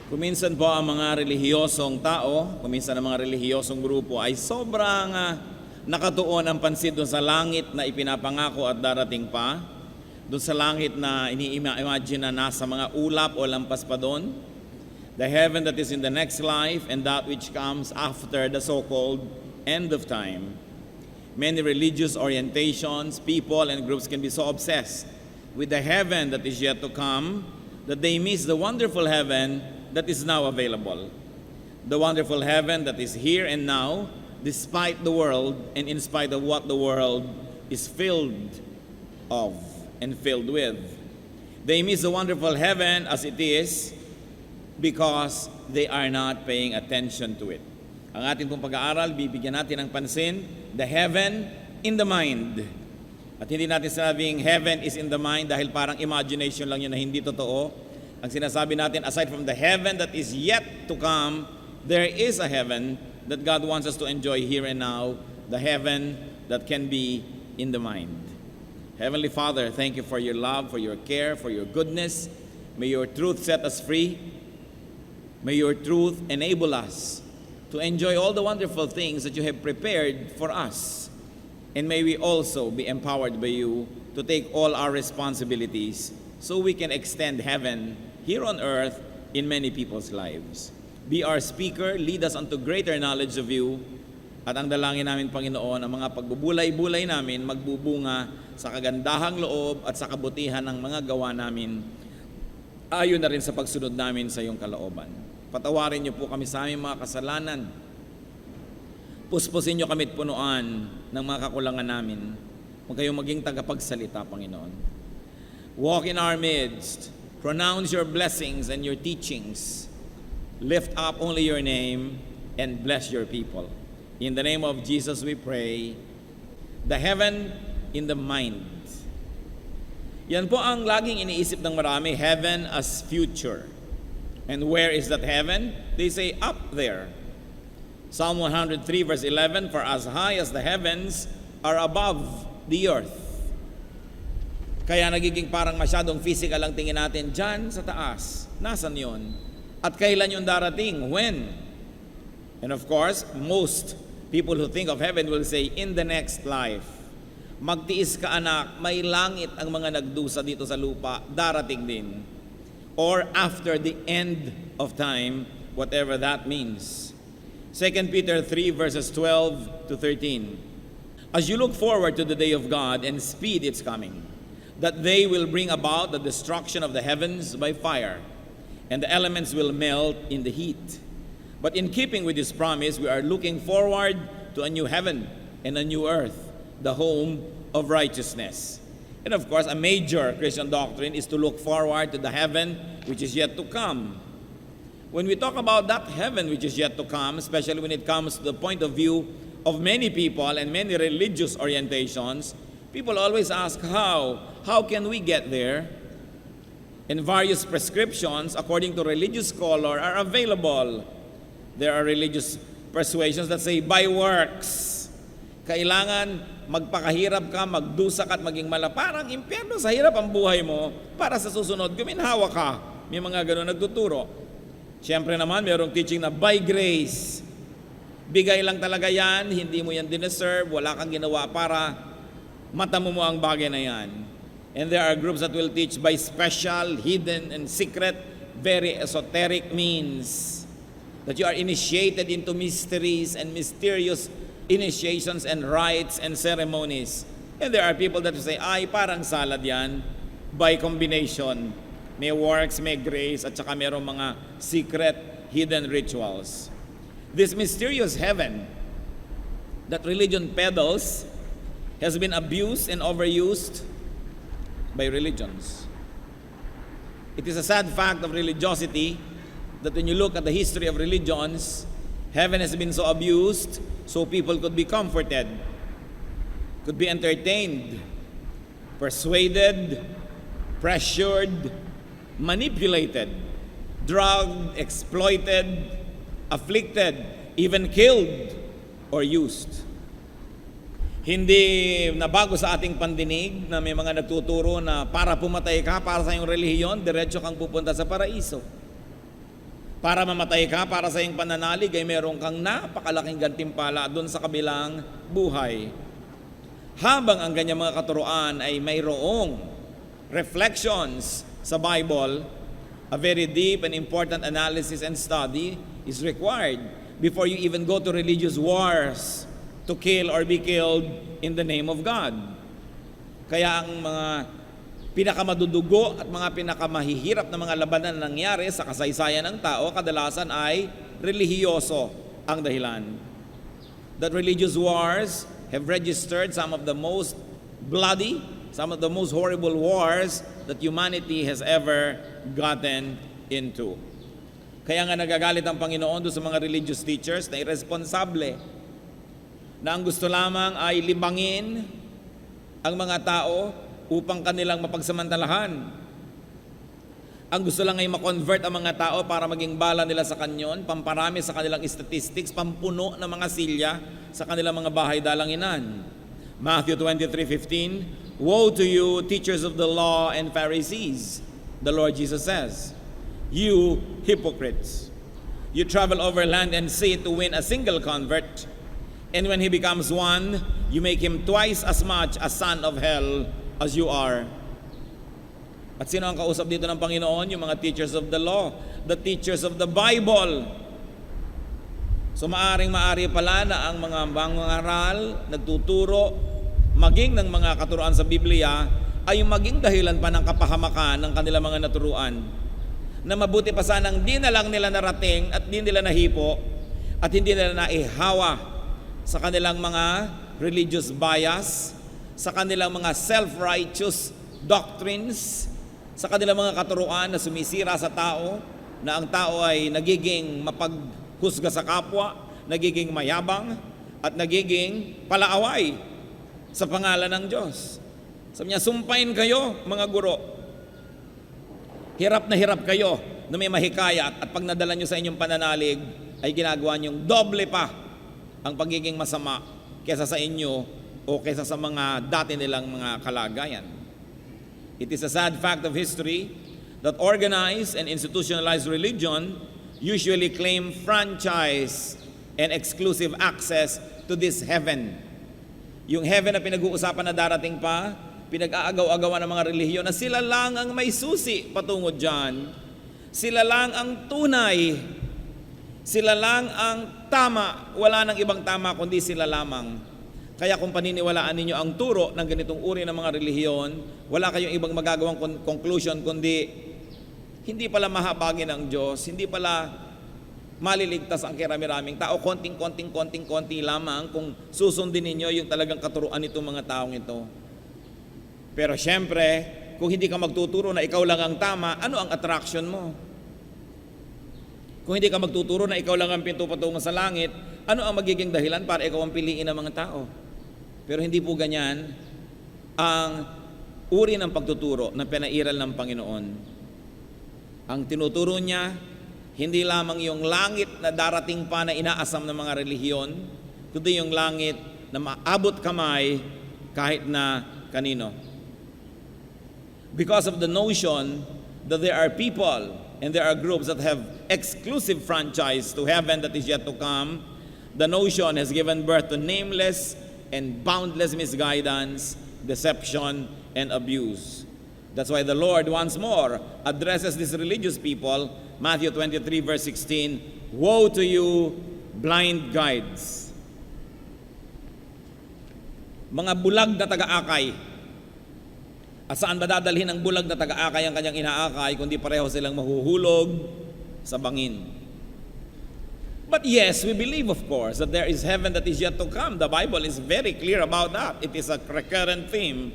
Kuminsan po ang mga relihiyosong tao, kuminsan ang mga relihiyosong grupo ay sobrang nakatuon ang pansin doon sa langit na ipinapangako at darating pa, doon sa langit na ini-imagine na nasa mga ulap o lampas pa doon, the heaven that is in the next life and that which comes after the so-called end of time. Many religious orientations, people and groups can be so obsessed with the heaven that is yet to come that they miss the wonderful heaven that is now available. The wonderful heaven that is here and now, despite the world and in spite of what the world is filled of and filled with. They miss the wonderful heaven as it is because they are not paying attention to it. Ang ating pong pag-aaral, bibigyan natin ng pansin, the heaven in the mind. At hindi natin sabing heaven is in the mind dahil parang imagination lang yun na hindi totoo. Ang sinasabi natin, aside from the heaven that is yet to come, there is a heaven that God wants us to enjoy here and now, the heaven that can be in the mind. Heavenly Father, thank you for your love, for your care, for your goodness. May your truth set us free. May your truth enable us to enjoy all the wonderful things that you have prepared for us. And may we also be empowered by you to take all our responsibilities so we can extend heaven here on earth in many people's lives. Be our speaker, lead us unto greater knowledge of you, at ang dalangin namin, Panginoon, ang mga pagbubulay-bulay namin magbubunga sa kagandahang loob at sa kabutihan ng mga gawa namin, ayon na rin sa pagsunod namin sa iyong kalooban. Patawarin niyo po kami sa aming mga kasalanan. Puspusin niyo kami at punuan ng mga kakulangan namin. Huwag kayong maging tagapagsalita, Panginoon. Walk in our midst. Pronounce your blessings and your teachings. Lift up only your name and bless your people. In the name of Jesus we pray. The heaven in the mind. Yan po ang laging iniisip ng marami, heaven as future. And where is that heaven? They say up there. Psalm 103 verse 11, for as high as the heavens are above the earth. Kaya nagiging parang masyadong physical ang tingin natin dyan sa taas. Nasaan yun? At kailan yung darating? When? And of course, most people who think of heaven will say, in the next life. Magtiis ka anak, may langit ang mga nagdusa dito sa lupa, darating din. Or after the end of time, whatever that means. 2 Peter 3 verses 12 to 13. As you look forward to the day of God and speed its coming, that they will bring about the destruction of the heavens by fire, and the elements will melt in the heat. But in keeping with this promise, we are looking forward to a new heaven and a new earth, the home of righteousness. And of course, a major Christian doctrine is to look forward to the heaven which is yet to come. When we talk about that heaven which is yet to come, especially when it comes to the point of view of many people and many religious orientations, people always ask how? How can we get there? And various prescriptions, according to religious scholar, are available. There are religious persuasions that say, by works. Kailangan magpakahirap ka, magdusa ka at maging parang impyerno sa hirap ang buhay mo para sa susunod, guminhawa ka. May mga gano'n nagtuturo. Siyempre naman, mayroong teaching na by grace. Bigay lang talaga yan, hindi mo yan dineserve, wala kang ginawa para matamo mo ang bagay na yan. And there are groups that will teach by special, hidden, and secret, very esoteric means that you are initiated into mysteries and mysterious initiations and rites and ceremonies. And there are people that will say, ay, parang salad yan, by combination. May works, may grace, at saka mayroong mga secret, hidden rituals. This mysterious heaven that religion peddles has been abused and overused by religions. It is a sad fact of religiosity that when you look at the history of religions, heaven has been so abused so people could be comforted, could be entertained, persuaded, pressured, manipulated, drugged, exploited, afflicted, even killed or used. Hindi nabago sa ating pandinig na may mga nagtuturo na para pumatay ka, para sa iyong relihiyon, diretso kang pupunta sa paraiso. Para mamatay ka, para sa iyong pananalig ay meron kang napakalaking gantimpala doon sa kabilang buhay. Habang ang ganyang mga katuruan ay mayroong reflections sa Bible, a very deep and important analysis and study is required before you even go to religious wars to kill or be killed in the name of God. Kaya ang mga pinakamadudugo at mga pinakamahihirap na mga labanan na nangyari sa kasaysayan ng tao, kadalasan ay relihiyoso ang dahilan. That religious wars have registered some of the most bloody, some of the most horrible wars that humanity has ever gotten into. Kaya nga nagagalit ang Panginoon doon sa mga religious teachers na irresponsable, na ang gusto lamang ay libangin ang mga tao upang kanilang mapagsamantalahan. Ang gusto lang ay makonvert ang mga tao para maging bala nila sa kanyon, pamparami sa kanilang statistics, pampuno ng mga silya sa kanilang mga bahay dalanginan. Matthew 23:15, "Woe to you, teachers of the law and Pharisees," the Lord Jesus says, "you hypocrites. You travel over land and sea to win a single convert, and when he becomes one, you make him twice as much a son of hell as you are." At sino ang kausap dito ng Panginoon? Yung mga teachers of the law, the teachers of the Bible. So maaring pala na ang mga mangangaral, nagtuturo, maging ng mga katuruan sa Biblia, ay maging dahilan pa ng kapahamakan ng kanilang mga naturuan. Na mabuti pa sanang di na lang nila narating at di nila nahipo at hindi nila naihawa sa kanilang mga religious bias, sa kanilang mga self-righteous doctrines, sa kanilang mga katuruan na sumisira sa tao, na ang tao ay nagiging mapaghusga sa kapwa, nagiging mayabang, at nagiging palaaway sa pangalan ng Diyos. Sabi niya, sumpain kayo mga guro. Hirap na hirap kayo na may mahikayat at pag nadala nyo sa inyong pananalig, ay ginagawa nyong doble pa ang pagiging masama kesa sa inyo o kesa sa mga dati nilang mga kalagayan. It is a sad fact of history that organized and institutionalized religion usually claim franchise and exclusive access to this heaven. Yung heaven na pinag-uusapan na darating pa, pinag-aagaw-agawan ng mga relihiyon na sila lang ang may susi patungo dyan. Sila lang ang tunay. Sila lang ang tama. Wala nang ibang tama kundi sila lamang. Kaya kung paniniwalaan ninyo ang turo ng ganitong uri ng mga relihiyon, wala kayong ibang magagawang conclusion kundi hindi pala mahabagin ng Diyos, hindi pala maliligtas ang kirami-raming tao, konting-konti lamang kung susundin ninyo yung talagang katuruan nitong mga taong ito. Pero syempre, kung hindi ka magtuturo na ikaw lang ang tama, ano ang attraction mo? Kung hindi ka magtuturo na ikaw lang ang pinto patungo sa langit, ano ang magiging dahilan para ikaw ang piliin ng mga tao? Pero hindi po ganyan ang uri ng pagtuturo na pinairal ng Panginoon. Ang tinuturo niya, hindi lamang yung langit na darating pa na inaasam ng mga relihiyon, kundi yung langit na maabot kamay kahit na kanino. Because of the notion that there are people and there are groups that have exclusive franchise to heaven that is yet to come, the notion has given birth to nameless and boundless misguidance, deception, and abuse. That's why the Lord once more addresses these religious people, Matthew 23 verse 16, "Woe to you, blind guides." Mga bulag na taga-akay. At saan ba dadalhin ang bulag na taga-akay ang kanyang inaakay kundi pareho silang mahuhulog sa bangin? But yes, we believe of course that there is heaven that is yet to come. The Bible is very clear about that. It is a recurrent theme.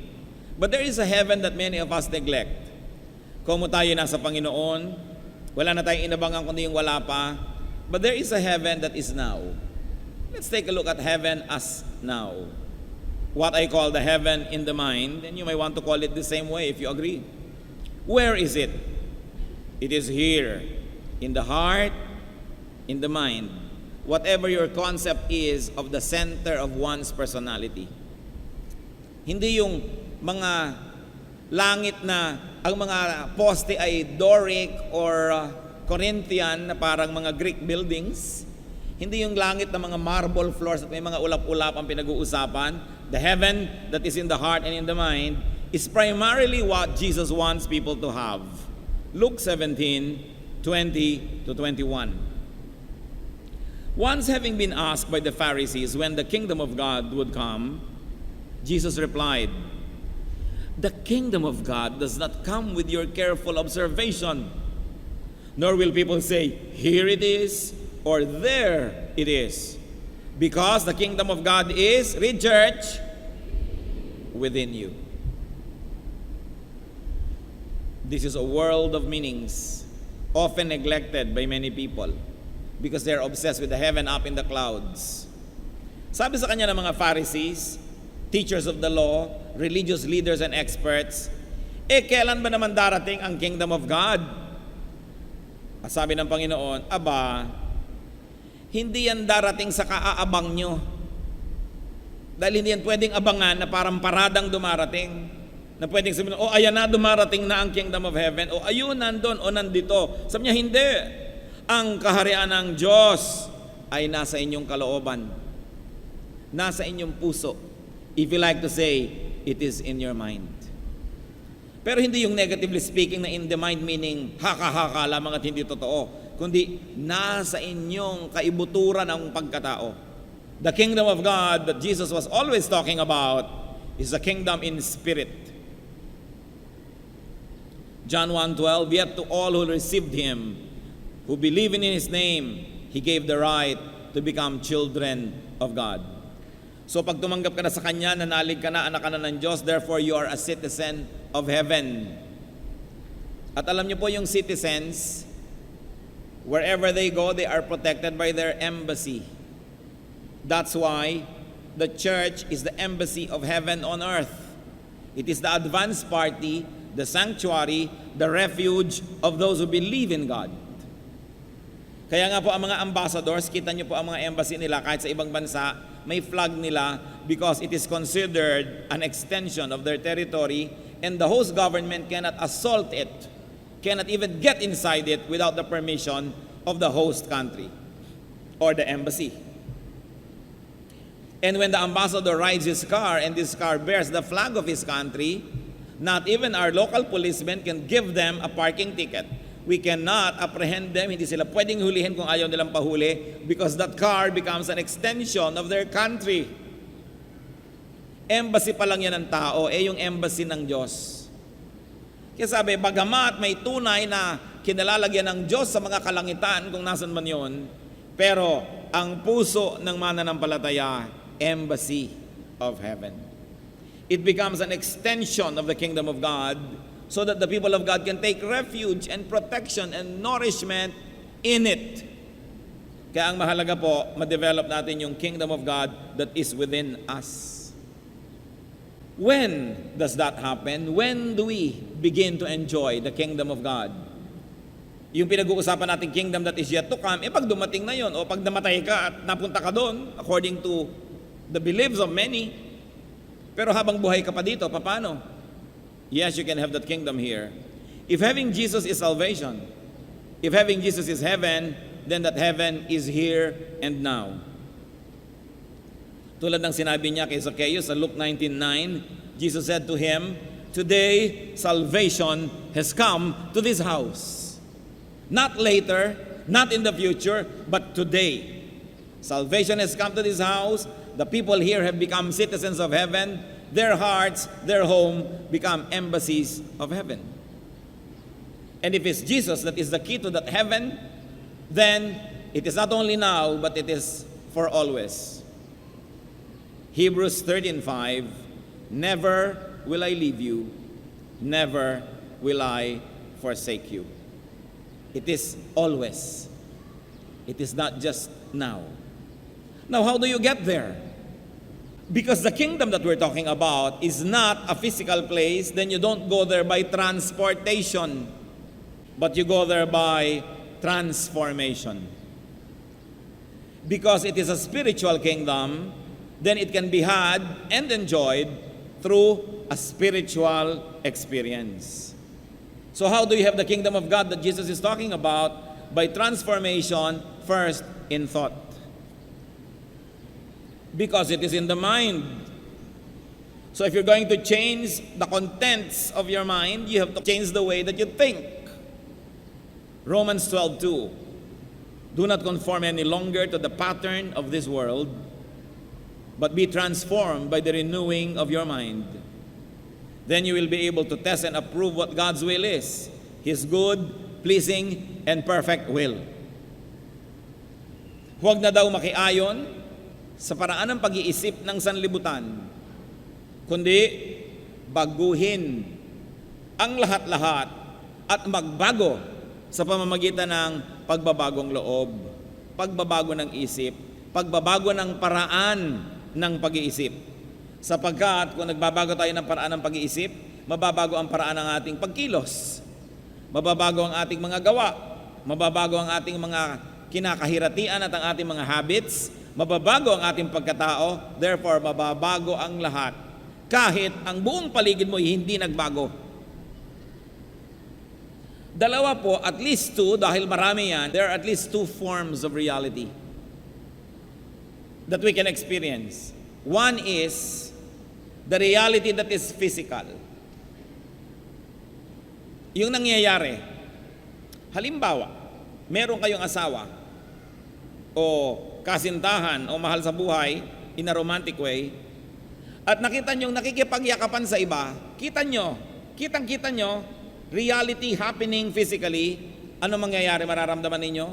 But there is a heaven that many of us neglect. Kung tayo nasa Panginoon, wala na tayong inabangan kundi yung wala pa. But there is a heaven that is now. Let's take a look at heaven as now. What I call the heaven in the mind, and you may want to call it the same way if you agree. Where is it? It is here, in the heart, in the mind. Whatever your concept is of the center of one's personality. Hindi yung mga langit na ang mga poste ay Doric or Corinthian na parang mga Greek buildings. Hindi yung langit na mga marble floors at may mga ulap-ulap ang pinag-uusapan. The heaven that is in the heart and in the mind is primarily what Jesus wants people to have. Luke 17:20 to 21. Once having been asked by the Pharisees when the kingdom of God would come, Jesus replied, "The kingdom of God does not come with your careful observation, nor will people say, 'Here it is,' or 'There it is.' Because the kingdom of God is," read church, "within you." This is a world of meanings, often neglected by many people because they're obsessed with the heaven up in the clouds. Sabi sa kanya ng mga Pharisees, teachers of the law, religious leaders and experts, kailan ba naman darating ang kingdom of God? Sabi ng Panginoon, aba, hindi yan darating sa kaaabang nyo. Dahil hindi yan pwedeng abangan na parang paradang dumarating. Na pwedeng sabihin, ayan na, dumarating na ang kingdom of heaven. Ayun, nandun, nandito. Sabi niya, hindi. Ang kaharian ng Diyos ay nasa inyong kalooban. Nasa inyong puso. If you like to say, it is in your mind. Pero hindi yung negatively speaking na in the mind meaning haka-haka lamang at hindi totoo. Kundi nasa inyong kaibuturan ang pagkatao. The kingdom of God that Jesus was always talking about is a kingdom in spirit. John 1:12, "Yet to all who received Him, who believe in His name, He gave the right to become children of God." So pag tumanggap ka na sa Kanya, nanalig ka na, anak ka na ng Diyos, therefore you are a citizen of heaven. At alam niyo po yung citizens, wherever they go, they are protected by their embassy. That's why the church is the embassy of heaven on earth. It is the advance party, the sanctuary, the refuge of those who believe in God. Kaya nga po ang mga ambassadors, kita niyo po ang mga embassy nila kahit sa ibang bansa, may flag nila because it is considered an extension of their territory and the host government cannot assault it, cannot even get inside it without the permission of the host country or the embassy. And when the ambassador rides his car and this car bears the flag of his country, not even our local policemen can give them a parking ticket. We cannot apprehend them. Hindi sila pwedeng hulihin kung ayaw nilang pahuli because that car becomes an extension of their country. Embassy pa lang yan ng tao, yung embassy ng Diyos. Kaya sabi, bagamat may tunay na kinalalagyan ng Diyos sa mga kalangitan kung nasan man yun, pero ang puso ng mananampalataya, embassy of heaven. It becomes an extension of the kingdom of God so that the people of God can take refuge and protection and nourishment in it. Kaya ang mahalaga po, ma-develop natin yung kingdom of God that is within us. When does that happen? When do we begin to enjoy the kingdom of God? Yung pinag-uusapan natin kingdom that is yet to come, pag dumating na yon o pag namatay ka at napunta ka doon, according to the beliefs of many, pero habang buhay ka pa dito, paano? Yes, you can have that kingdom here. If having Jesus is salvation, if having Jesus is heaven, then that heaven is here and now. Tulad ng sinabi niya kay Zacchaeus sa Luke 19:9, Jesus said to him, "Today salvation has come to this house." Not later, not in the future, but today. Salvation has come to this house. The people here have become citizens of heaven. Their hearts, their home, become embassies of heaven. And if it's Jesus that is the key to that heaven, then it is not only now, but it is for always. Hebrews 13:5, "Never will I leave you, never will I forsake you." It is always. It is not just now. Now, how do you get there? Because the kingdom that we're talking about is not a physical place, then you don't go there by transportation, but you go there by transformation. Because it is a spiritual kingdom, then it can be had and enjoyed through a spiritual experience. So how do you have the kingdom of God that Jesus is talking about? by transformation first in thought. Because it is in the mind. So if you're going to change the contents of your mind, you have to change the way that you think. Romans 12:2. Do not conform any longer to the pattern of this world, but be transformed by the renewing of your mind. Then you will be able to test and approve what God's will is, His good, pleasing, and perfect will. Huwag na daw makiayon sa paraan ng pag-iisip ng sanlibutan, kundi baguhin ang lahat-lahat at magbago sa pamamagitan ng pagbabagong loob, pagbabago ng isip, pagbabago ng paraan ng pag-iisip. Sapagkat kung nagbabago tayo ng paraan ng pag-iisip, mababago ang paraan ng ating pagkilos, mababago ang ating mga gawa, mababago ang ating mga kinakahiratian at ang ating mga habits, mababago ang ating pagkatao, therefore mababago ang lahat. Kahit ang buong paligid mo hindi nagbago. Dalawa po, at least two, dahil marami yan, there are at least two forms of reality that we can experience. One is the reality that is physical. Yung nangyayari, halimbawa, meron kayong asawa o kasintahan o mahal sa buhay in a romantic way, at nakita nyo nakikipagyakapan sa iba, kitang-kita nyo, reality happening physically, ano mangyayari, mararamdaman ninyo?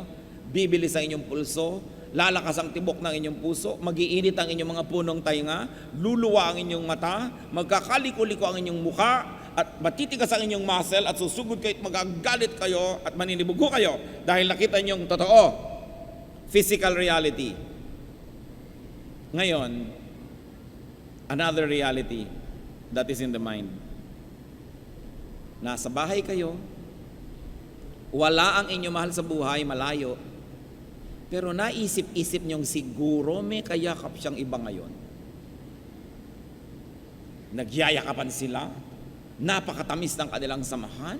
Bibilis ang inyong pulso, lalakas ang tibok ng inyong puso, mag-iinit ang inyong mga punong tainga, luluwa ang inyong mata, magkakaliko-liko ang inyong mukha, at matitigas ang inyong muscle, at susugod kayo at magagalit kayo at maninibugo kayo dahil nakita ninyong totoo. Physical reality. Ngayon, another reality that is in the mind. Nasa bahay kayo, wala ang inyong mahal sa buhay, malayo, pero naisip-isip niyong siguro may kayakap siyang iba ngayon. Nagyayakapan sila, napakatamis ng kanilang samahan.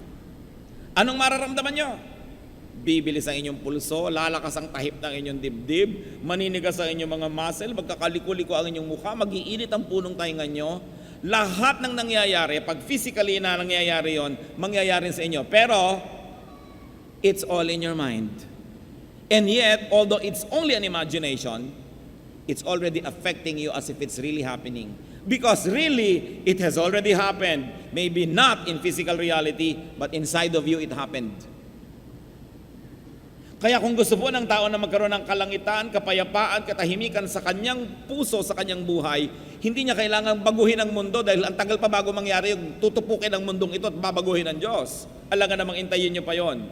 Anong mararamdaman niyo? Bibilis ang inyong pulso, lalakas ang tahip ng inyong dibdib, maninigas ang inyong mga muscle, magkakaliko-liko ang inyong mukha, mag-iinit ang punong tainga nyo. Lahat ng nangyayari, pag physically na nangyayari yon, mangyayari sa inyo. Pero, it's all in your mind. And yet, although it's only an imagination, it's already affecting you as if it's really happening. Because really, it has already happened. Maybe not in physical reality, but inside of you it happened. Kaya kung gusto po ng tao na magkaroon ng kalangitan, kapayapaan, katahimikan sa kanyang puso, sa kanyang buhay, hindi niya kailangang baguhin ang mundo dahil ang tagal pa bago mangyari yung tutupukin ang mundong ito at babaguhin ng Diyos. Alangan namang intayin niyo pa yon.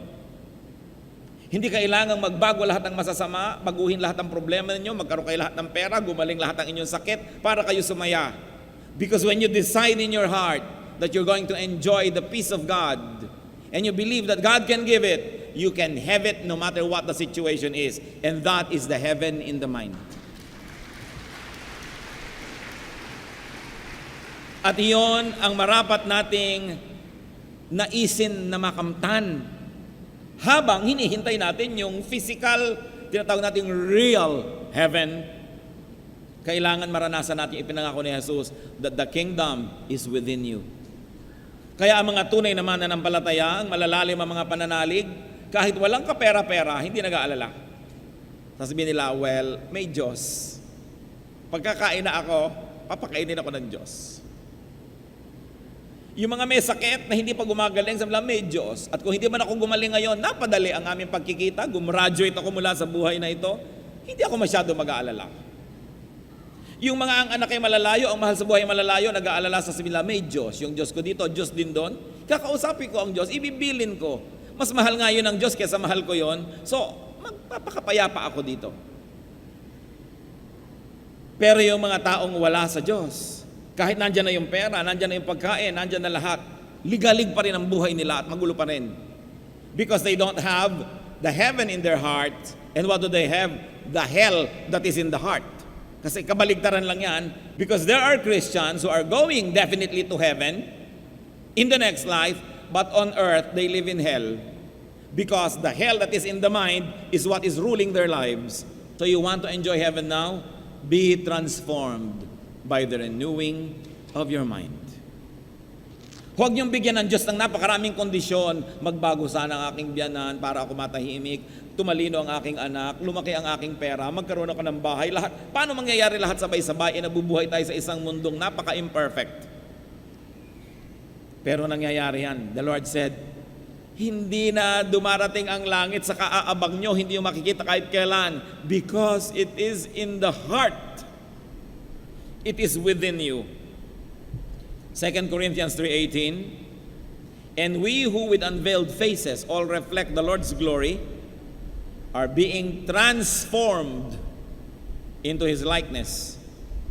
Hindi kailangang magbago lahat ng masasama, baguhin lahat ng problema ninyo, magkaroon kayo lahat ng pera, gumaling lahat ng inyong sakit para kayo sumaya. Because when you decide in your heart that you're going to enjoy the peace of God and you believe that God can give it, you can have it no matter what the situation is. And that is the heaven in the mind. At iyon ang marapat nating naisin na makamtan habang hinihintay natin yung physical, tinatawag nating real heaven. Kailangan maranasan natin ipinangako ni Jesus that the kingdom is within you. Kaya ang mga tunay na mananampalataya, ang malalalim ang mga pananalig, kahit walang kapera-pera, hindi nag-aalala. Sasabihin nila, well, may Diyos. Pagkakain na ako, papakainin ako ng Diyos. Yung mga may sakit na hindi pa gumagaling, sabi nila, may Diyos. At kung hindi man ako gumaling ngayon, napadali ang aming pagkikita, gumraduate ako mula sa buhay na ito, hindi ako masyado mag-aalala. Yung mga ang anak ay malalayo, ang mahal sa buhay ay malalayo, nag-aalala sa sabi nila, may Diyos. Yung Diyos ko dito, Diyos din doon. Kakausapin ko ang Diyos, ibibilin ko. Mas mahal nga yun ng Diyos kaysa mahal ko yun. So, magpapakapayapa ako dito. Pero yung mga taong wala sa Diyos, kahit nandyan na yung pera, nandyan na yung pagkain, nandyan na lahat, ligalig pa rin ang buhay nila at magulo pa rin. Because they don't have the heaven in their heart. And what do they have? The hell that is in the heart. Kasi kabaligtaran lang yan. Because there are Christians who are going definitely to heaven in the next life, but on earth, they live in hell. Because the hell that is in the mind is what is ruling their lives. So you want to enjoy heaven now? Be transformed by the renewing of your mind. Huwag niyong bigyan ng Diyos ng napakaraming kondisyon. Magbago sana ang aking biyanan para ako matahimik, tumalino ang aking anak, lumaki ang aking pera, magkaroon ako ng bahay, lahat. Paano mangyayari lahat sabay-sabay? Nabubuhay tayo sa isang mundong napaka-imperfect. Pero nangyayari yan. The Lord said, hindi na dumarating ang langit sa kaaabang nyo, hindi yung makikita kahit kailan, because it is in the heart. It is within you. 2 Corinthians 3:18, and we who with unveiled faces all reflect the Lord's glory are being transformed into His likeness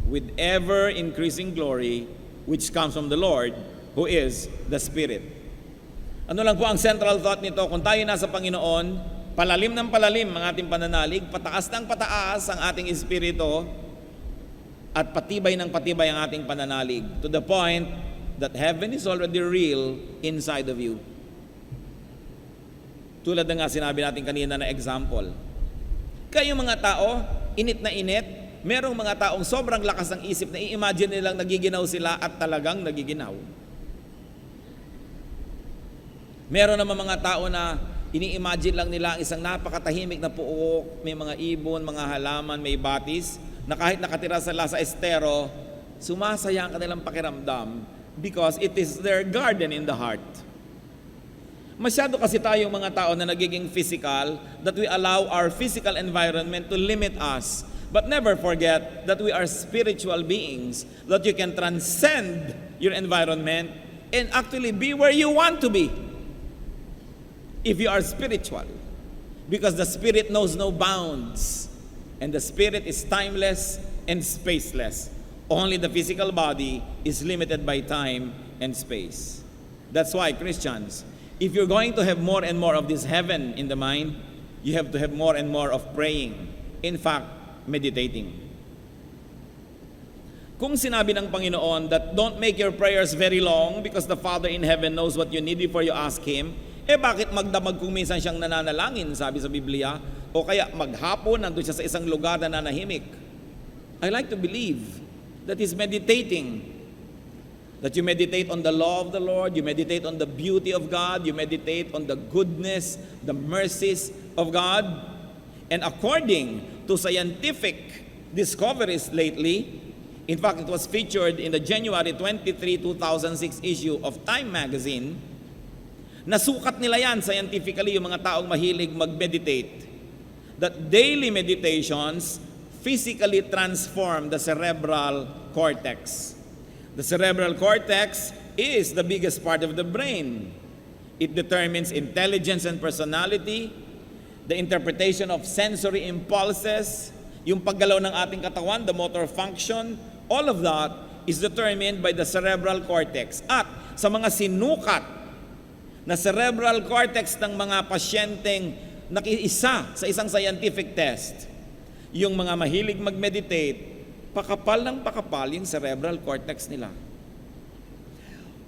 with ever increasing glory which comes from the Lord who is the Spirit. Ano lang po ang central thought nito? Kung tayo nasa Panginoon, palalim ng palalim ang ating pananalig, pataas ng pataas ang ating espiritu, at patibay ng patibay ang ating pananalig, to the point that heaven is already real inside of you. Tulad na nga sinabi natin kanina na example. Kayong mga tao, init na init, merong mga taong sobrang lakas ng isip na i-imagine nilang nagiginaw sila at talagang nagiginaw. Meron naman mga tao na ini-imagine lang nila ang isang napakatahimik na puok, may mga ibon, mga halaman, may batis, na kahit nakatira sila sa estero, sumasaya ang kanilang pakiramdam because it is their garden in the heart. Masyado kasi tayong mga tao na nagiging physical, that we allow our physical environment to limit us. But never forget that we are spiritual beings, that you can transcend your environment and actually be where you want to be if you are spiritual. Because the Spirit knows no bounds. And the Spirit is timeless and spaceless. Only the physical body is limited by time and space. That's why, Christians, if you're going to have more and more of this heaven in the mind, you have to have more and more of praying. In fact, meditating. Kung sinabi ng Panginoon that don't make your prayers very long because the Father in heaven knows what you need before you ask Him, bakit magdamag kung minsan siyang nananalangin, sabi sa Biblia? O kaya maghapon, nandun siya sa isang lugar na nanahimik. I like to believe that He's meditating. That you meditate on the law of the Lord, you meditate on the beauty of God, you meditate on the goodness, the mercies of God. And according to scientific discoveries lately, in fact, it was featured in the January 23, 2006 issue of Time magazine, nasukat nila yan scientifically yung mga taong mahilig mag-meditate. That daily meditations physically transform the cerebral cortex. The cerebral cortex is the biggest part of the brain. It determines intelligence and personality, the interpretation of sensory impulses, yung paggalaw ng ating katawan, the motor function, all of that is determined by the cerebral cortex. At sa mga sinukat na cerebral cortex ng mga pasyenteng nakiisa sa isang scientific test, yung mga mahilig mag-meditate, pakapal ng pakapal yung cerebral cortex nila.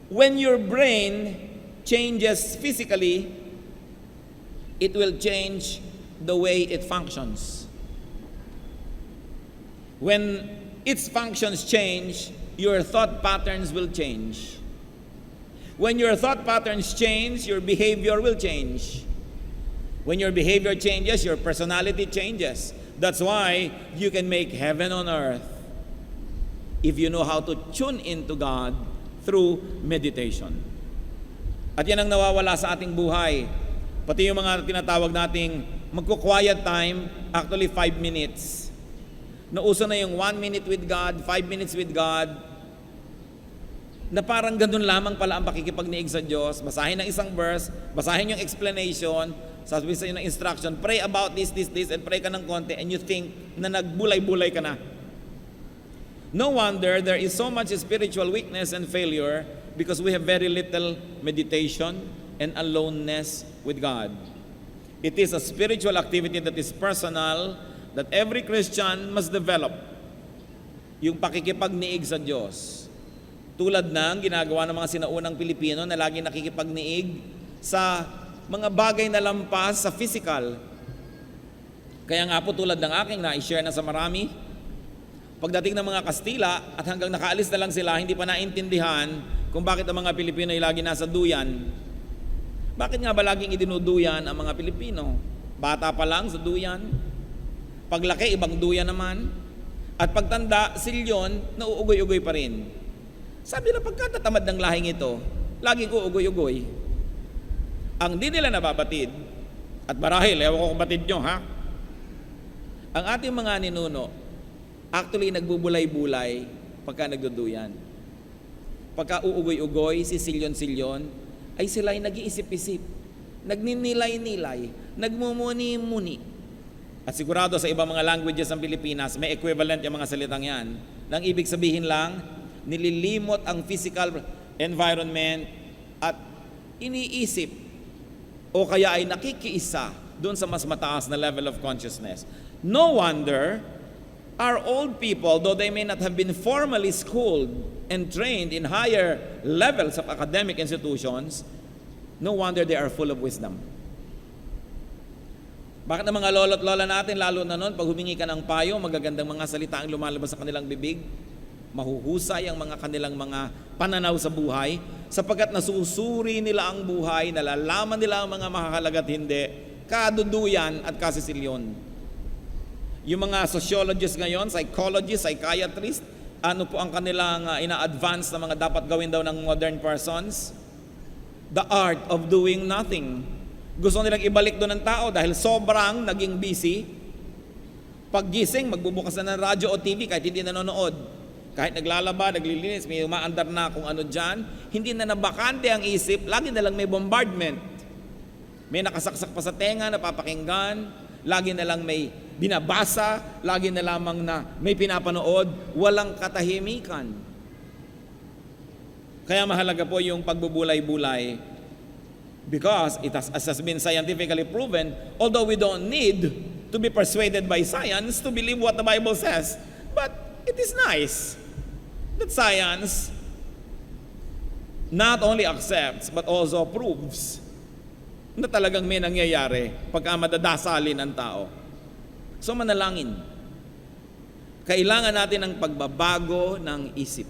When your brain changes physically, it will change the way it functions. When its functions change, your thought patterns will change. When your thought patterns change, your behavior will change. When your behavior changes, your personality changes. That's why you can make heaven on earth if you know how to tune into God through meditation. At yan ang nawawala sa ating buhay. Pati yung mga tinatawag nating magko-quiet time, actually 5 minutes. Nauso na yung 1 minute with God, 5 minutes with God, na parang ganun lamang pala ang pakikipagniig sa Diyos. Basahin ng isang verse, basahin yung explanation, sasabihin sa iyo ng instruction, pray about this, and pray ka ng konti, and you think na nagbulay-bulay ka na. No wonder there is so much spiritual weakness and failure because we have very little meditation and aloneness with God. It is a spiritual activity that is personal, that every Christian must develop. Yung pakikipagniig sa Diyos. Tulad ng ginagawa ng mga sinaunang Pilipino na lagi nakikipagniig sa mga bagay na lampas sa physical. Kaya nga po tulad ng aking na-share na sa marami, pagdating ng mga Kastila at hanggang nakaalis na lang sila, hindi pa naintindihan kung bakit ang mga Pilipino ay lagi nasa duyan. Bakit nga ba laging idinuduyan ang mga Pilipino? Bata pa lang sa duyan, paglaki ibang duyan naman, at pagtanda, silyon, nauugoy-ugoy pa rin. Sabi na pagkatatamad ng lahing ito, laging uugoy-ugoy. Ang di nila nababatid, at marahil, ewan ko kung batid nyo, ha? Ang ating mga ninuno, actually nagbubulay-bulay pagka nagduduyan. Pagka uugoy-ugoy, si silyon-silyon, ay sila ay nag-iisip-isip, nagninilay-nilay, nagmumuni-muni. At sigurado sa ibang mga languages ng Pilipinas, may equivalent yung mga salitang yan. Nang ibig sabihin lang, nililimot ang physical environment at iniisip o kaya ay nakikiisa doon sa mas mataas na level of consciousness. No wonder our old people, though they may not have been formally schooled and trained in higher levels of academic institutions, no wonder they are full of wisdom. Bakit ang mga lolo't lola natin, lalo na noon, pag humingi ka ng payo, magagandang mga salita ang lumalabas sa kanilang bibig, mahuhusay ang mga kanilang mga pananaw sa buhay, sapagkat nasusuri nila ang buhay, nalalaman nila ang mga mahahalaga at hindi, kaduduyan at kasisilyon. Yung mga sociologists ngayon, psychologists, psychiatrists, ano po ang kanilang ina-advance na mga dapat gawin daw ng modern persons? The art of doing nothing. Gusto nilang ibalik doon ng tao dahil sobrang naging busy. Paggising, magbubukas na ng radyo o TV kahit hindi nanonood. Kahit naglalaba, naglilinis, may umaandar na kung ano dyan. Hindi na nabakante ang isip, lagi na lang may bombardment. May nakasaksak pa sa tenga, napapakinggan, lagi na lang may binabasa, lagi na lamang na may pinapanood, walang katahimikan. Kaya mahalaga po yung pagbubulay-bulay. Because it has been scientifically proven, although we don't need to be persuaded by science to believe what the Bible says, but it is nice that science not only accepts but also proves na talagang may nangyayari pagka madadasalin ang tao. So manalangin. Kailangan natin ng pagbabago ng isip.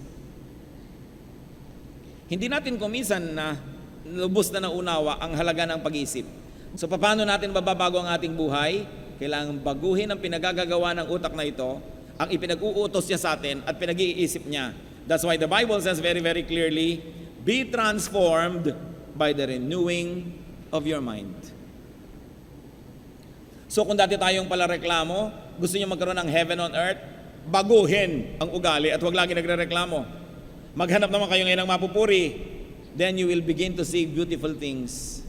Hindi natin kuminsan na lubos na naunawa ang halaga ng pag-iisip. So paano natin bababago ang ating buhay? Kailangan baguhin ang pinagagagawa ng utak na ito, ang ipinag-uutos niya sa atin at pinag-iisip niya. That's why the Bible says very, very clearly, be transformed by the renewing of your mind. So kung dati tayong pala reklamo, gusto niyo magkaroon ng heaven on earth, baguhin ang ugali at huwag lagi nagre-reklamo. Maghanap naman kayo ngayon ng mapupuri. Then you will begin to see beautiful things.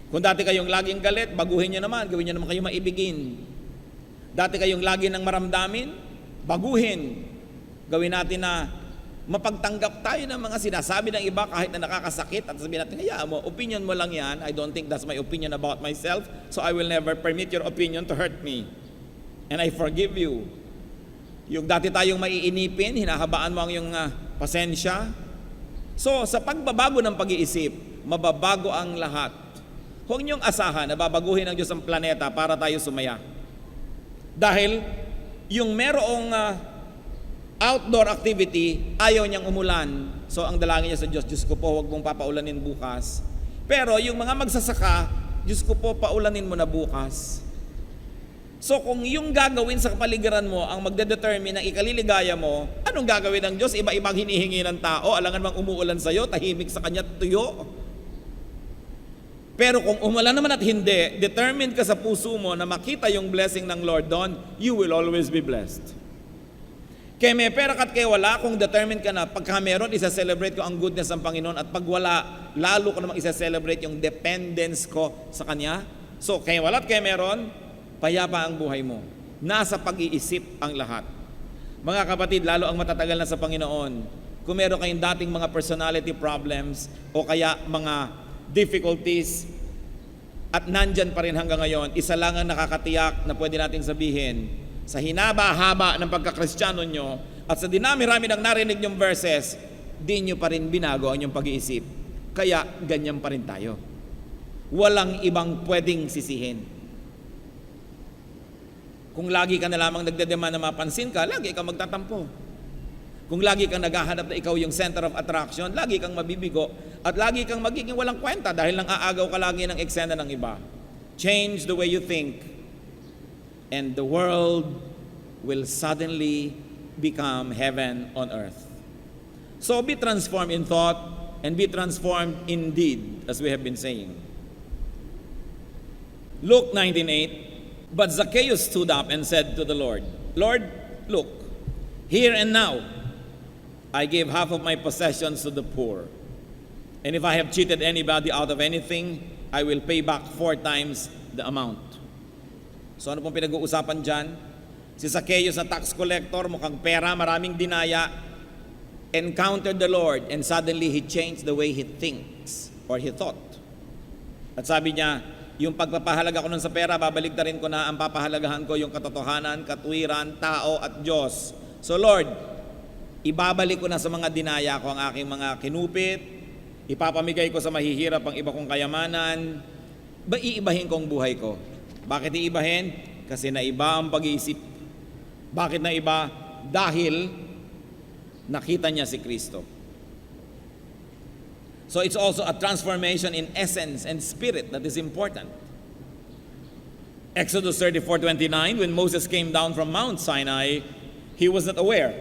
Kung dati kayong laging galit, baguhin nyo naman, gawin nyo naman kayo maibigin. Dati kayong lagi nang maramdamin, baguhin. Gawin natin na mapagtanggap tayo ng mga sinasabi ng iba kahit na nakakasakit at sabihin natin, hayaan mo, opinion mo lang yan. I don't think that's my opinion about myself, so I will never permit your opinion to hurt me. And I forgive you. Yung dati tayong maiinipin, hinahabaan mo ang iyong pasensya. So, sa pagbabago ng pag-iisip, mababago ang lahat. Huwag niyong asahan na babaguhin ng Diyos ang planeta para tayo sumaya. Dahil, yung merong outdoor activity, ayaw niyang umulan. So, ang dalangin niya sa Diyos, Diyos ko po, huwag mong papaulanin bukas. Pero, yung mga magsasaka, Diyos ko po, paulanin mo na bukas. So kung yung gagawin sa kapaligiran mo ang magdedetermine ng ikaliligaya mo, anong gagawin ng Diyos? Iba-ibang hinihingi ng tao, alangan mang umuulan sa'yo, tahimik sa kanya tuyo. Pero kung umulan naman at hindi, determined ka sa puso mo na makita yung blessing ng Lord doon, you will always be blessed. Kaya may pera ka't kaya wala, kung determined ka na, pagka meron, isa-celebrate ko ang goodness ng Panginoon at pag wala, lalo ko namang isa-celebrate yung dependence ko sa Kanya. So kaya wala at kaya meron, payapa ang buhay mo. Nasa pag-iisip ang lahat. Mga kapatid, lalo ang matatagal na sa Panginoon, kung meron kayong dating mga personality problems o kaya mga difficulties at nandyan pa rin hanggang ngayon, isa lang ang nakakatiyak na pwede nating sabihin, sa hinaba-haba ng pagkakristyano nyo at sa dinami-rami ng narinig nyong verses, di nyo pa rin binago ang inyong pag-iisip. Kaya ganyan pa rin tayo. walang ibang pwedeng sisihin. Kung lagi ka na lamang nagdedemand na mapansin ka, lagi kang magtatampo. Kung lagi kang naghahanap na ikaw yung center of attraction, lagi kang mabibigo at lagi kang magiging walang kwenta dahil nang aagaw ka lagi ng eksena ng iba. Change the way you think and the world will suddenly become heaven on earth. So be transformed in thought and be transformed in deed, as we have been saying. Luke 19:8, but Zacchaeus stood up and said to the Lord, Lord, look, here and now I gave half of my possessions to the poor. And if I have cheated anybody out of anything, I will pay back 4 times the amount. So ano pong pinag-uusapan dyan? Si Zacchaeus na tax collector, mukhang pera, maraming dinaya, encountered the Lord and suddenly he changed the way he thinks or he thought. At sabi niya, yung pagpapahalaga ko nun sa pera, babaligtarin ko na ang papahalagahan ko yung katotohanan, katwiran, tao at Diyos. So Lord, ibabalik ko na sa mga dinaya ko ang aking mga kinupit, ipapamigay ko sa mahihirap ang iba kong kayamanan, iibahin kong buhay ko. Bakit iibahin? Kasi naiba ang pag-iisip. Bakit naiba? Dahil nakita niya si Kristo. So it's also a transformation in essence and spirit that is important. Exodus 34:29, when Moses came down from Mount Sinai, he was not aware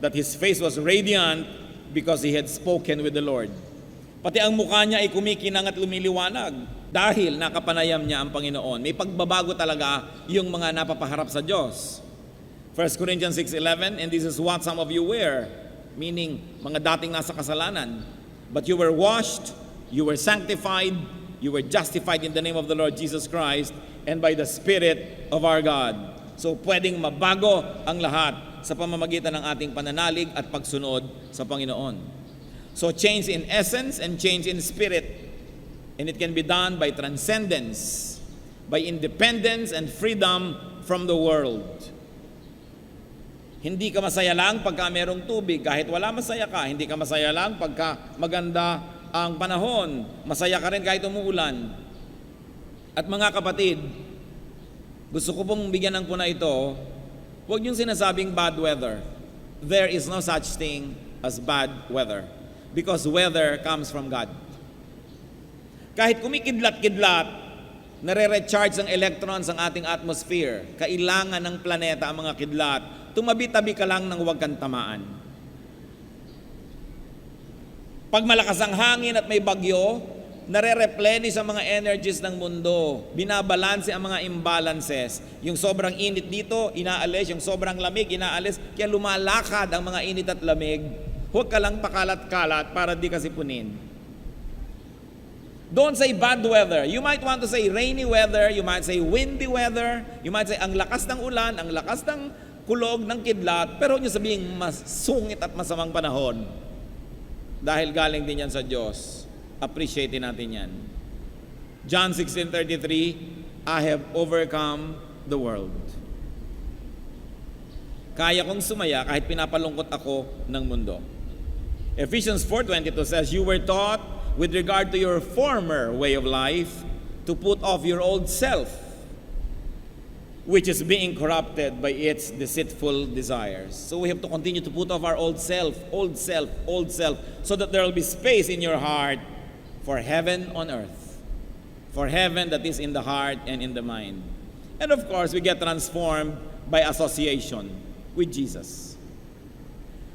that his face was radiant because he had spoken with the Lord. Pati ang mukha niya ay kumikinang at lumiliwanag dahil nakapanayam niya ang Panginoon. May pagbabago talaga yung mga napapaharap sa Diyos. 1 Corinthians 6:11, and this is what some of you were, meaning mga dating nasa kasalanan. But you were washed, you were sanctified, you were justified in the name of the Lord Jesus Christ and by the Spirit of our God. So pwedeng mabago ang lahat sa pamamagitan ng ating pananalig at pagsunod sa Panginoon. So change in essence and change in spirit. And it can be done by transcendence, by independence and freedom from the world. Hindi ka masaya lang pagka merong tubig, kahit wala masaya ka. Hindi ka masaya lang pagka maganda ang panahon. Masaya ka rin kahit umuulan. At mga kapatid, gusto ko pong bigyan ng puna ito, huwag niyong sinasabing bad weather. There is no such thing as bad weather. Because weather comes from God. Kahit kumikidlat-kidlat, nare-recharge ang electrons ang ating atmosphere. Kailangan ng planeta ang mga kidlat. Tumabi-tabi ka lang nang huwag kang tamaan. Pag malakas ang hangin at may bagyo, nare-replenish ang mga energies ng mundo. Binabalanse ang mga imbalances. Yung sobrang init dito, inaalis. Yung sobrang lamig, inaalis. Kaya lumalakad ang mga init at lamig. Huwag ka lang pakalat-kalat para di ka sipunin. Don't say bad weather. You might want to say rainy weather. You might say windy weather. You might say ang lakas ng ulan, ang lakas ng kulog ng kidlat, pero huwag niyo sabihin masungit at masamang panahon. Dahil galing din yan sa Diyos. Appreciate natin yan. John 16:33, I have overcome the world. Kaya kong sumaya kahit pinapalungkot ako ng mundo. Ephesians 4:22 says, you were taught with regard to your former way of life to put off your old self, which is being corrupted by its deceitful desires. So we have to continue to put off our old self, so that there will be space in your heart for heaven on earth, for heaven that is in the heart and in the mind. And of course, we get transformed by association with Jesus.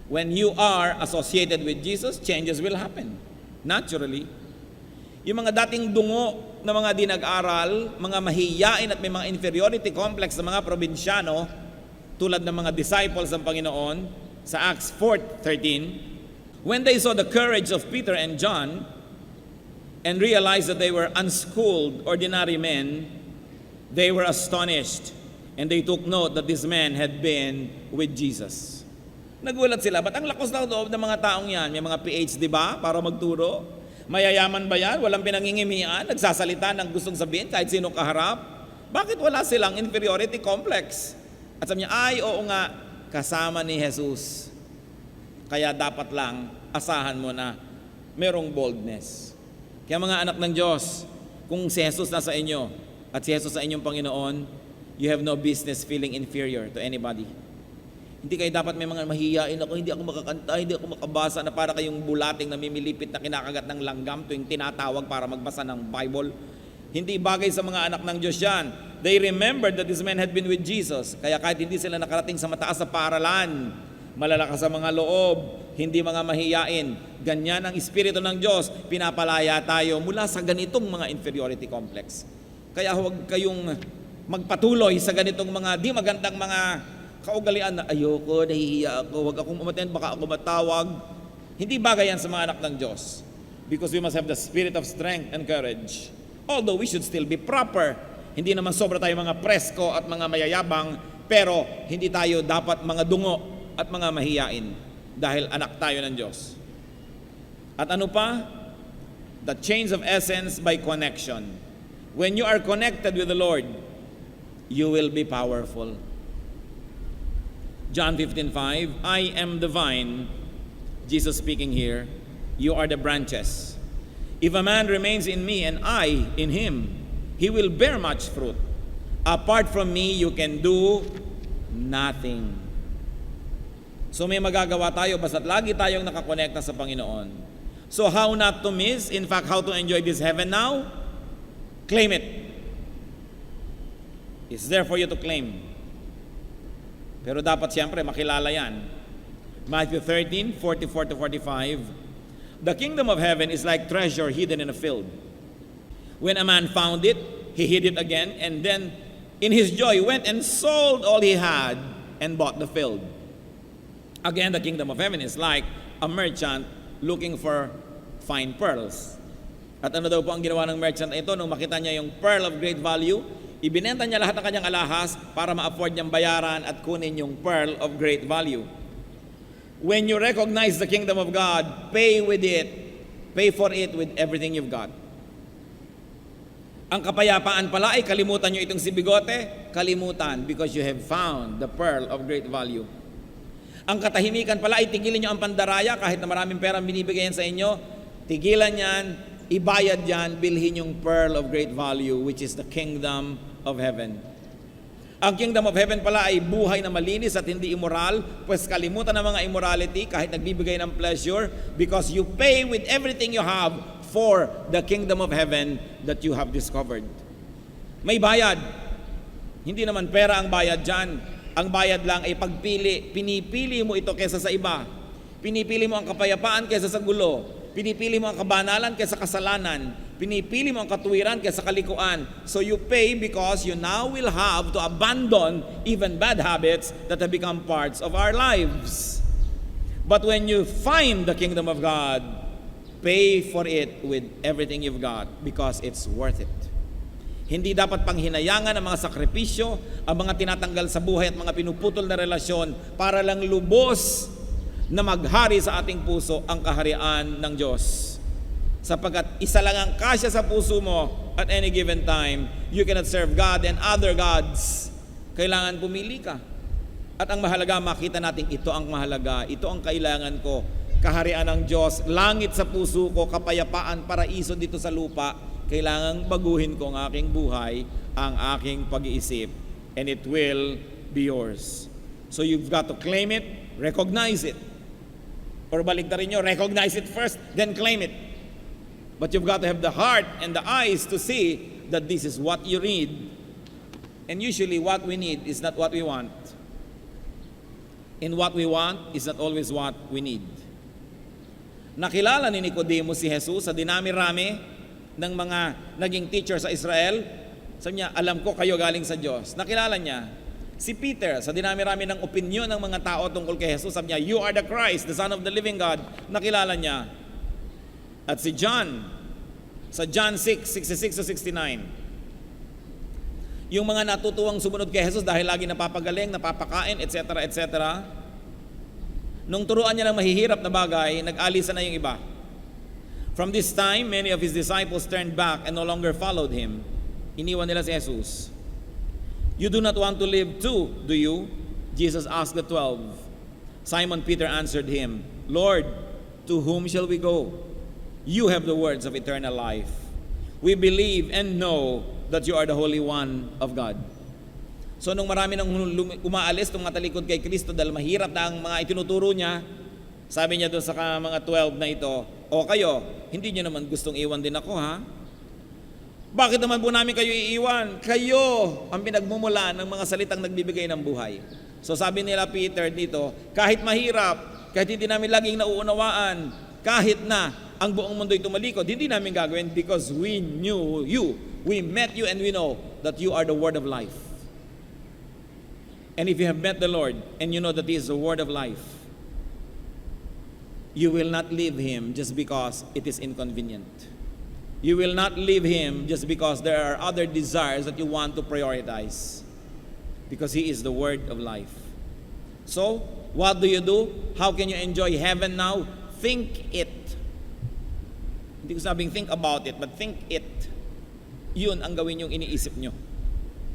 When you are associated with Jesus, changes will happen, naturally. Yung mga dating dungo na mga di nag-aral, mga mahiyain at may mga inferiority complex na mga probinsyano, tulad ng mga disciples ng Panginoon, sa Acts 4:13, when they saw the courage of Peter and John and realized that they were unschooled, ordinary men, they were astonished and they took note that these men had been with Jesus. Nagulat sila, ba't ang lakas na loob ng mga taong yan? May mga PhD ba para magturo? Mayayaman ba yan? Walang pinangingimian? Nagsasalita ng gustong sabihin kahit sino kaharap? Bakit wala silang inferiority complex? At sabi niya, ay oo nga, kasama ni Jesus. Kaya dapat lang asahan mo na merong boldness. Kaya mga anak ng Diyos, Kung si Jesus nasa inyo at si Jesus sa inyong Panginoon, you have no business feeling inferior to anybody. Hindi kayo dapat may mga mahihiyain ako, hindi ako makakanta, hindi ako makabasa, na para kayong bulating na mimilipit na kinakagat ng langgam tuwing tinatawag para magbasa ng Bible. Hindi bagay sa mga anak ng Diyos yan. They remembered that this man had been with Jesus. Kaya kahit hindi sila nakarating sa mataas sa paaralan, malalakas sa mga loob, hindi mga mahiyain, ganyan ang Espiritu ng Diyos, pinapalaya tayo mula sa ganitong mga inferiority complex. Kaya huwag kayong magpatuloy sa ganitong mga di magandang mga kaugalian na ayoko, nahihiya ako, huwag akong umaten, baka ako matawag. Hindi bagay yan sa mga anak ng Diyos. Because we must have the spirit of strength and courage. Although we should still be proper. Hindi naman sobra tayo mga presko at mga mayayabang, pero hindi tayo dapat mga dungo at mga mahiyain dahil anak tayo ng Diyos. At ano pa? The change of essence by connection. When you are connected with the Lord, you will be powerful. John 15:5, I am the vine, Jesus speaking here, you are the branches. If a man remains in me and I in him, he will bear much fruit. Apart from me, you can do nothing. So may magagawa tayo basta't lagi tayong nakakonekta sa Panginoon. So how not to miss, in fact, how to enjoy this heaven now? Claim it. It's there for you to claim. Pero dapat siyempre makilala yan. Matthew 13:44-45, the kingdom of heaven is like treasure hidden in a field. When a man found it, he hid it again, and then in his joy went and sold all he had and bought the field. Again, the kingdom of heaven is like a merchant looking for fine pearls. At ano daw po ang ginawa ng merchant ito nung makita niya yung pearl of great value? Ibinenta niya lahat ng kanyang alahas para ma-afford niyang bayaran at kunin yung pearl of great value. When you recognize the kingdom of God, pay with it. Pay for it with everything you've got. Ang kapayapaan pala ay kalimutan nyo itong si bigote, kalimutan because you have found the pearl of great value. Ang katahimikan pala ay tigilin nyo ang pandaraya kahit na maraming pera binibigay yan sa inyo, tigilan yan, ibayad yan, bilhin yung pearl of great value which is the kingdom of heaven. Ang kingdom of heaven pala ay buhay na malinis at hindi immoral, pues kalimutan ng mga immorality kahit nagbibigay ng pleasure because you pay with everything you have for the kingdom of heaven that you have discovered. May bayad. Hindi naman pera ang bayad dyan. Ang bayad lang ay pagpili. Pinipili mo ito kaysa sa iba. Pinipili mo ang kapayapaan kaysa sa gulo. Pinipili mo ang kabanalan kaysa kasalanan. Pinipili mo ang katuwiran kaysa kalikuan. So you pay because you now will have to abandon even bad habits that have become parts of our lives. But when you find the kingdom of God, pay for it with everything you've got because it's worth it. Hindi dapat panghinayangan ang mga sakripisyo, ang mga tinatanggal sa buhay at mga pinuputol na relasyon para lang lubos na maghari sa ating puso ang kaharian ng Diyos. Sapagkat isa lang ang kasya sa puso mo at any given time, you cannot serve God and other gods. Kailangan pumili ka. At ang mahalaga, makita natin ito ang mahalaga, ito ang kailangan ko. Kaharian ng Diyos, langit sa puso ko, kapayapaan, paraiso dito sa lupa. Kailangang baguhin ko ang aking buhay, ang aking pag-iisip, and it will be yours. So you've got to claim it, recognize it. Or baligtarin nyo, recognize it first, then claim it. But you've got to have the heart and the eyes to see that this is what you need. And usually what we need is not what we want. And what we want is not always what we need. Nakilala ni Nicodemus si Jesus sa dinami-rami ng mga naging teacher sa Israel. Sabi niya, alam ko kayo galing sa Diyos. Nakilala niya. Si Peter, sa dinami-rami ng opinyon ng mga tao tungkol kay Jesus, sabi niya, you are the Christ, the Son of the living God. Nakilala niya. At si John, sa John 6:66-69, yung mga natutuwang sumunod kay Jesus dahil lagi napapagaling, napapakain, etc., etc., nung turuan niya ng mahihirap na bagay, nag-alisa na yung iba. From this time, many of his disciples turned back and no longer followed him. Iniwan nila si Jesus. You do not want to live too, do you? Jesus asked the 12. Simon Peter answered him, Lord, to whom shall we go? You have the words of eternal life. We believe and know that you are the Holy One of God. So nung marami nang umaalis, nung matalikod kay Kristo dahil mahirap na ang mga itinuturo niya, sabi niya doon sa mga 12 na ito, o kayo, hindi niyo naman gustong iwan din ako, ha? Bakit naman po namin kayo iiwan? Kayo ang pinagmumula ng mga salitang nagbibigay ng buhay. So sabi nila Peter dito, kahit mahirap, kahit hindi namin laging nauunawaan, kahit na ang buong mundo'y tumalikod, hindi namin gagawin because we knew you. We met you and we know that you are the word of life. And if you have met the Lord and you know that He is the word of life, you will not leave Him just because it is inconvenient. You will not leave Him just because there are other desires that you want to prioritize. Because He is the word of life. So, what do? How can you enjoy heaven now? Think it. Hindi ko sabing think about it, but think it. Yun ang gawin yung iniisip nyo.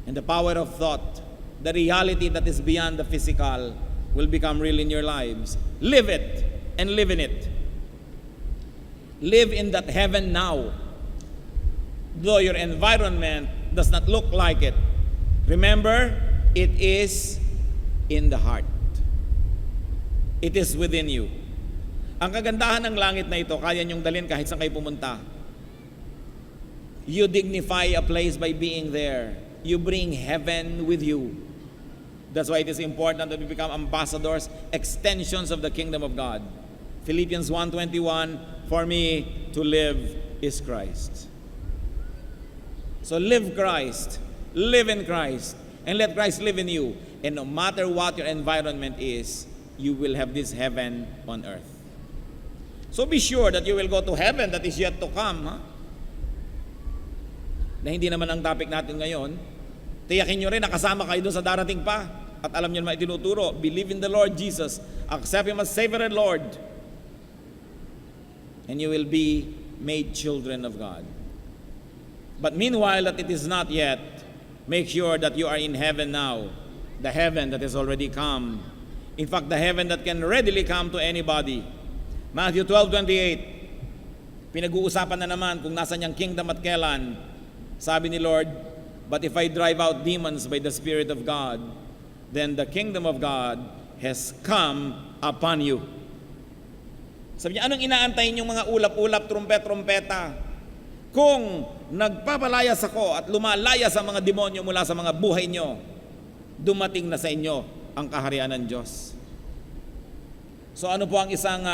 And the power of thought, the reality that is beyond the physical, will become real in your lives. Live it and live in it. Live in that heaven now. Though your environment does not look like it, remember, it is in the heart. It is within you. Ang kagandahan ng langit na ito, kaya niyong dalhin kahit saan kayo pumunta. You dignify a place by being there. You bring heaven with you. That's why it is important that we become ambassadors, extensions of the kingdom of God. Philippians 1:21, for me to live is Christ. So live Christ, live in Christ, and let Christ live in you. And no matter what your environment is, you will have this heaven on earth. So be sure that you will go to heaven that is yet to come, ha? Na hindi naman ang topic natin ngayon. Tiyakin nyo rin, nakasama kayo doon sa darating pa. At alam nyo naman itinuturo, believe in the Lord Jesus, accept Him as Savior and Lord, and you will be made children of God. But meanwhile that it is not yet, make sure that you are in heaven now, the heaven that has already come. In fact, the heaven that can readily come to anybody. Matthew 12:28, pinag-uusapan na naman kung nasa niyang kingdom at kailan. Sabi ni Lord, but if I drive out demons by the Spirit of God, then the kingdom of God has come upon you. Sabi niya, anong inaantay niyong mga ulap-ulap, trumpet-trumpeta? Kung nagpapalayas ako at lumalaya sa mga demonyo mula sa mga buhay niyo, dumating na sa inyo ang kaharian ng Diyos. So ano po ang isang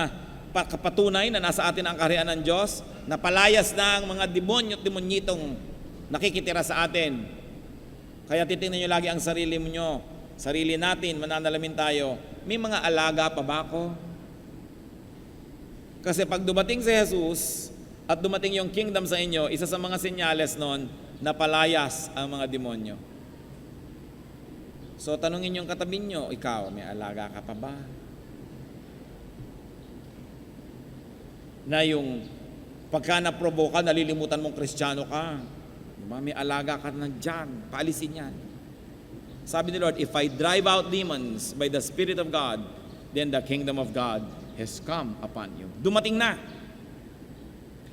patunay na nasa atin ang kaharian ng Diyos? Napalayas na ang mga demonyo at demonyitong nakikitira sa atin. Kaya titingnan nyo lagi ang sarili nyo, sarili natin, mananalamin tayo, may mga alaga pa ba ako? Kasi pag dumating si Jesus at dumating yung kingdom sa inyo, isa sa mga senyales nun, napalayas ang mga demonyo. So tanungin yung katabi nyo, ikaw, may alaga ka pa ba? Na yung pagka naprovoka, nalilimutan mong Kristiyano ka. Diba? May alaga ka na dyan, paalisin yan. Sabi ni Lord, if I drive out demons by the Spirit of God, then the kingdom of God has come upon you. Dumating na.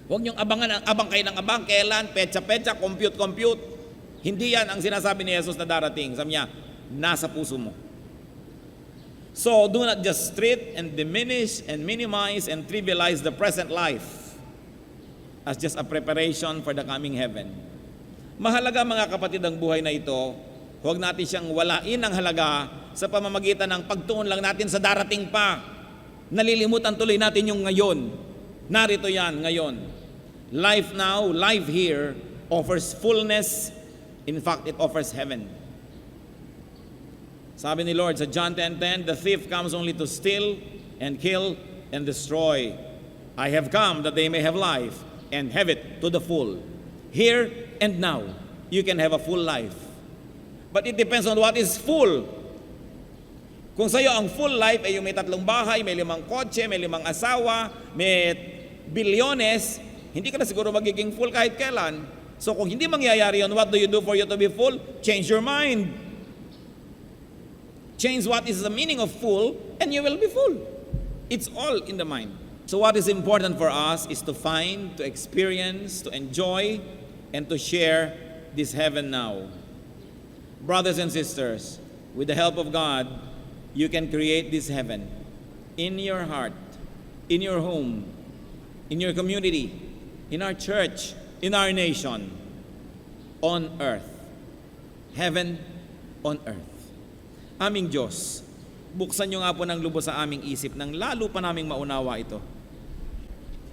Huwag niyong abang kayo ng abang, kailan, petsa-petsa, compute. Hindi yan ang sinasabi ni Jesus na darating. Sabi niya, nasa puso mo. So, do not just treat and diminish and minimize and trivialize the present life as just a preparation for the coming heaven. Mahalaga mga kapatid ang buhay na ito. Huwag natin siyang walain ang halaga sa pamamagitan ng pagtuon lang natin sa darating pa. Nalilimutan tuloy natin yung ngayon. Narito yan ngayon. Life now, life here, offers fullness. In fact, it offers heaven. Sabi ni Lord sa John 10:10, the thief comes only to steal and kill and destroy. I have come that they may have life and have it to the full. Here and now, you can have a full life. But it depends on what is full. Kung sa'yo ang full life ay yung may 3 bahay, may 5 kotse, may 5 asawa, may bilyones, hindi ka na siguro magiging full kahit kailan. So kung hindi mangyayari yun, what do you do for you to be full? Change your mind. Change what is the meaning of full, and you will be full. It's all in the mind. So what is important for us is to find, to experience, to enjoy and to share this heaven now. Brothers and sisters, with the help of God, you can create this heaven in your heart, in your home, in your community, in our church, in our nation, on earth. Heaven on earth. Aming Diyos, buksan niyo nga po ng lubos sa aming isip nang lalo pa naming maunawa ito.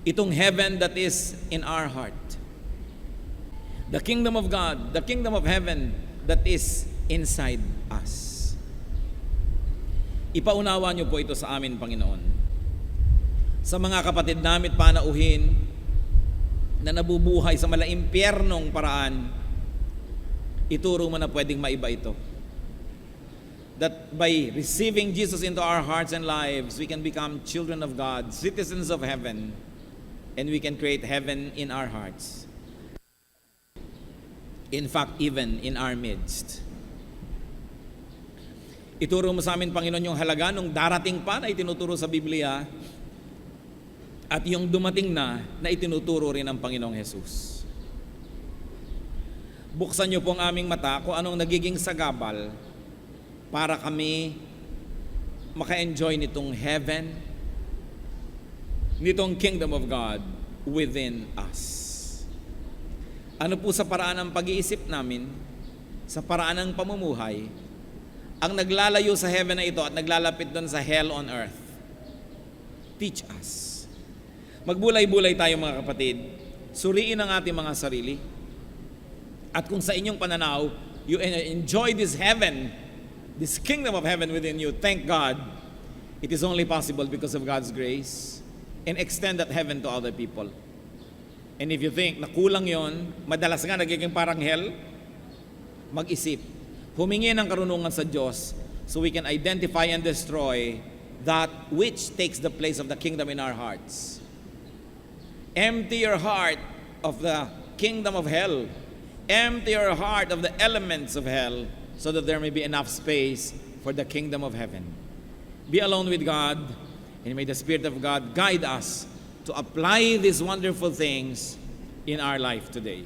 Itong heaven that is in our heart. The kingdom of God, the kingdom of heaven that is inside us. Ipaunawa niyo po ito sa amin, Panginoon. Sa mga kapatid namin panauhin na nabubuhay sa malaimpyernong paraan, ituro mo na pwedeng maiba ito. That by receiving Jesus into our hearts and lives, we can become children of God, citizens of heaven, and we can create heaven in our hearts. In fact, even in our midst. Ituro mo sa amin, Panginoon, yung halaga nung darating pa na itinuturo sa Biblia at yung dumating na itinuturo rin ng Panginoong Jesus. Buksan niyo po ang aming mata kung anong nagiging sagabal para kami maka-enjoy nitong heaven, nitong kingdom of God within us. Ano po sa paraan ng pag-iisip namin, sa paraan ng pamumuhay, ang naglalayo sa heaven na ito at naglalapit doon sa hell on earth? Teach us. Magbulay-bulay tayo, mga kapatid. Suriin ang ating mga sarili. At kung sa inyong pananaw, you enjoy this heaven, this kingdom of heaven within you, thank God. It is only possible because of God's grace. And extend that heaven to other people. And if you think na kulang yon, madalas nga nagiging parang hell, mag-isip. Humingi ng karunungan sa Diyos so we can identify and destroy that which takes the place of the kingdom in our hearts. Empty your heart of the kingdom of hell. Empty your heart of the elements of hell so that there may be enough space for the kingdom of heaven. Be alone with God, and may the Spirit of God guide us to apply these wonderful things in our life today.